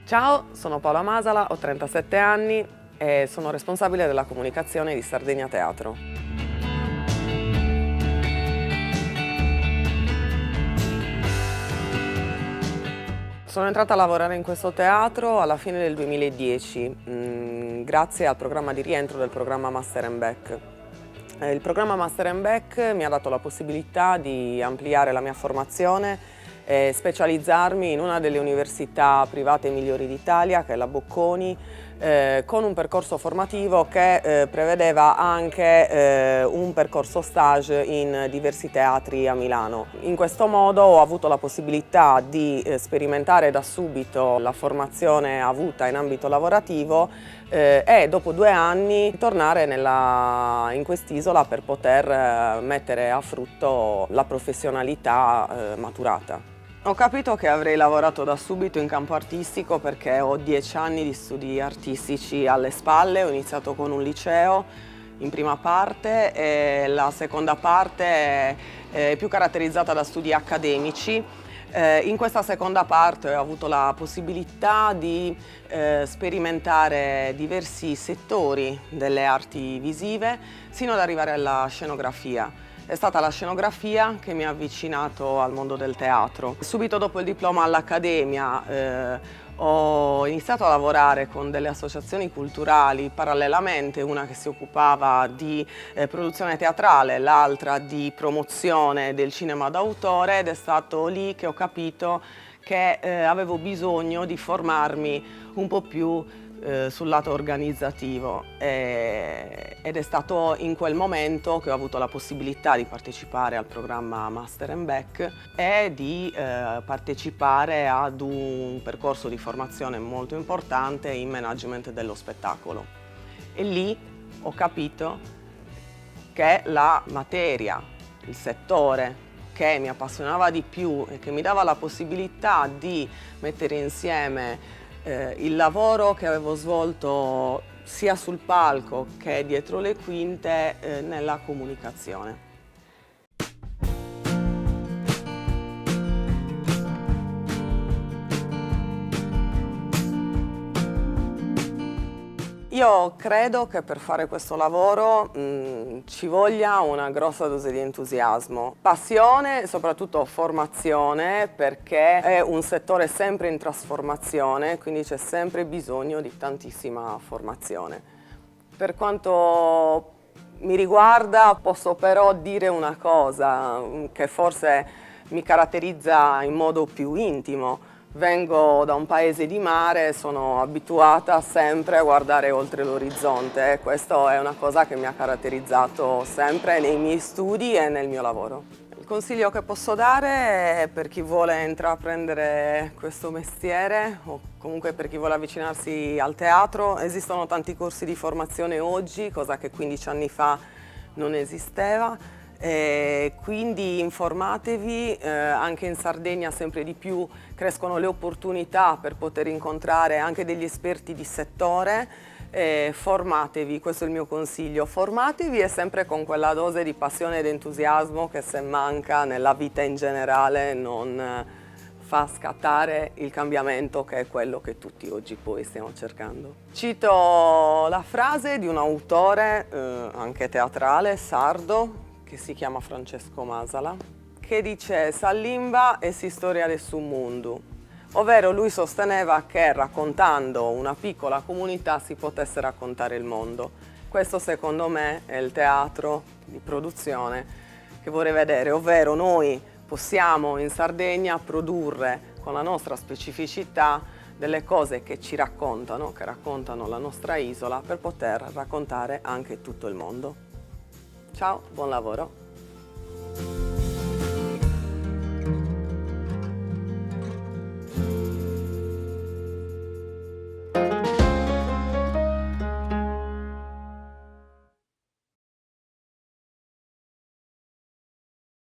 Ciao, sono Paola Masala, ho 37 anni e sono responsabile della comunicazione di Sardegna Teatro. Sono entrata a lavorare in questo teatro alla fine del 2010, grazie al programma di rientro del programma Master & Back. Il programma Master & Back mi ha dato la possibilità di ampliare la mia formazione e specializzarmi in una delle università private migliori d'Italia, che è la Bocconi, con un percorso formativo che prevedeva anche un percorso stage in diversi teatri a Milano. In questo modo ho avuto la possibilità di sperimentare da subito la formazione avuta in ambito lavorativo e dopo 2 anni tornare in quest'isola per poter mettere a frutto la professionalità maturata. Ho capito che avrei lavorato da subito in campo artistico perché ho 10 anni di studi artistici alle spalle. Ho iniziato con un liceo in prima parte e la seconda parte è più caratterizzata da studi accademici. In questa seconda parte ho avuto la possibilità di sperimentare diversi settori delle arti visive sino ad arrivare alla scenografia. È stata la scenografia che mi ha avvicinato al mondo del teatro. Subito dopo il diploma all'Accademia ho iniziato a lavorare con delle associazioni culturali parallelamente, una che si occupava di produzione teatrale, l'altra di promozione del cinema d'autore, ed è stato lì che ho capito che avevo bisogno di formarmi un po' più sul lato organizzativo ed è stato in quel momento che ho avuto la possibilità di partecipare al programma Master & Back e di partecipare ad un percorso di formazione molto importante in management dello spettacolo. E lì ho capito che la materia, il settore che mi appassionava di più e che mi dava la possibilità di mettere insieme il lavoro che avevo svolto sia sul palco che dietro le quinte nella comunicazione. Io credo che per fare questo lavoro ci voglia una grossa dose di entusiasmo, passione e soprattutto formazione, perché è un settore sempre in trasformazione, quindi c'è sempre bisogno di tantissima formazione. Per quanto mi riguarda posso però dire una cosa che forse mi caratterizza in modo più intimo. Vengo da un paese di mare, sono abituata sempre a guardare oltre l'orizzonte e questa è una cosa che mi ha caratterizzato sempre nei miei studi e nel mio lavoro. Il consiglio che posso dare è per chi vuole intraprendere questo mestiere o comunque per chi vuole avvicinarsi al teatro. Esistono tanti corsi di formazione oggi, cosa che 15 anni fa non esisteva. Quindi informatevi, anche in Sardegna sempre di più crescono le opportunità per poter incontrare anche degli esperti di settore. Formatevi, questo è il mio consiglio, formatevi e sempre con quella dose di passione ed entusiasmo che se manca nella vita in generale non fa scattare il cambiamento che è quello che tutti oggi poi stiamo cercando. Cito la frase di un autore anche teatrale, sardo, che si chiama Francesco Masala, che dice «S'allimba e si storia del suo mondo», ovvero lui sosteneva che raccontando una piccola comunità si potesse raccontare il mondo. Questo secondo me è il teatro di produzione che vorrei vedere, ovvero noi possiamo in Sardegna produrre con la nostra specificità delle cose che ci raccontano, che raccontano la nostra isola per poter raccontare anche tutto il mondo. Ciao, buon lavoro!